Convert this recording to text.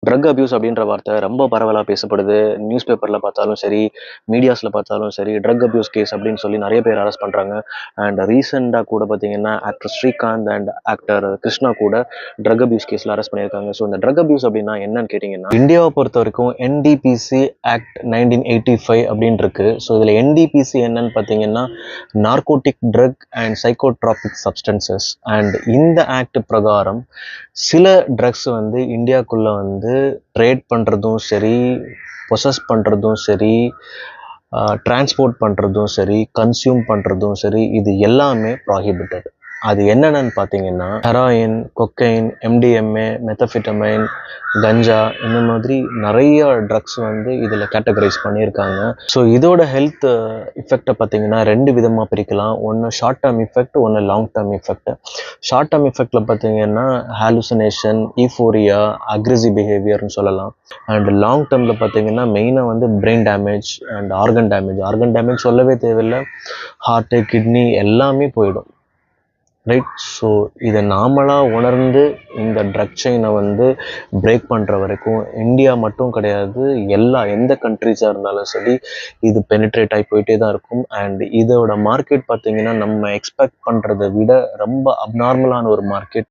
Drug abuse அப்படின்ற வார்த்தை ரொம்ப பரவலா பேசப்படுது. நியூஸ் பேப்பர்ல பார்த்தாலும் சரி, மீடியாஸ்ல பார்த்தாலும் சரி, ட்ரக் அபியூஸ் கேஸ் அப்படின்னு சொல்லி நெறைய பேர் அரெஸ்ட் பண்றாங்க. அண்ட் ரீசென்ட்டா கூட பார்த்தீங்கன்னா, actor Srikanth and actor Krishna கூட ட்ரக் அபியூஸ் கேஸ்ல அரெஸ்ட் பண்ணியிருக்காங்க. ஸோ இந்த ட்ரக் அபியூஸ் அப்படின்னா என்னன்னு கேட்டீங்கன்னா, இந்தியாவை பொறுத்தவரைக்கும் என்டிபிசி ஆக்ட் 1985 அப்படின்னு இருக்கு. ஸோ இதுல என்டிபிசி என்னன்னு பார்த்தீங்கன்னா, narcotic drug and psychotropic substances. And இந்த ஆக்ட் பிரகாரம் சில ட்ரக்ஸ் வந்து இந்தியாக்குள்ள வந்து ட்ரேட் பண்ணுறதும் சரி, பொசஸ் பண்ணுறதும் சரி, டிரான்ஸ்போர்ட் பண்ணுறதும் சரி, கன்சியூம் பண்ணுறதும் சரி, இது எல்லாமே ப்ராஹிபிட்டட். அது என்னென்னு பார்த்தீங்கன்னா, ஹெராயின், கொக்கைன், எம்டிஎம்ஏ, மெத்தஃபிட்டமைன், கஞ்சா, இந்த மாதிரி நிறைய ட்ரக்ஸ் வந்து இதில் கேட்டகரைஸ் பண்ணியிருக்காங்க. ஸோ இதோட ஹெல்த் இஃபெக்டை பார்த்தீங்கன்னா ரெண்டு விதமாக பிரிக்கலாம். ஒன்று ஷார்ட் டேர்ம் இஃபெக்ட், ஒன்று long term effect. Short term இஃபெக்டில் பார்த்தீங்கன்னா ஹாலுசினேஷன், ஈஃபோரியா, அக்ரெசிவ் பிஹேவியர்னு சொல்லலாம். அண்ட் லாங் டேர்மில் பார்த்தீங்கன்னா மெயினாக வந்து brain damage and organ damage. Organ damage சொல்லவே தேவையில்லை, ஹார்ட்டு, கிட்னி எல்லாமே போயிடும். ரைட். ஸோ இதை நாமளாக உணர்ந்து இந்த ட்ரக் செயினை வந்து பிரேக் பண்ணுற வரைக்கும் இந்தியா மட்டும் கிடையாது, எந்த கண்ட்ரிஸாக இருந்தாலும் சரி, இது பெனிட்ரேட் ஆகி போயிட்டே தான் இருக்கும். அண்ட் இதோட மார்க்கெட் பார்த்தீங்கன்னா நம்ம எக்ஸ்பெக்ட் பண்ணுறதை விட ரொம்ப அப்நார்மலான ஒரு மார்க்கெட்.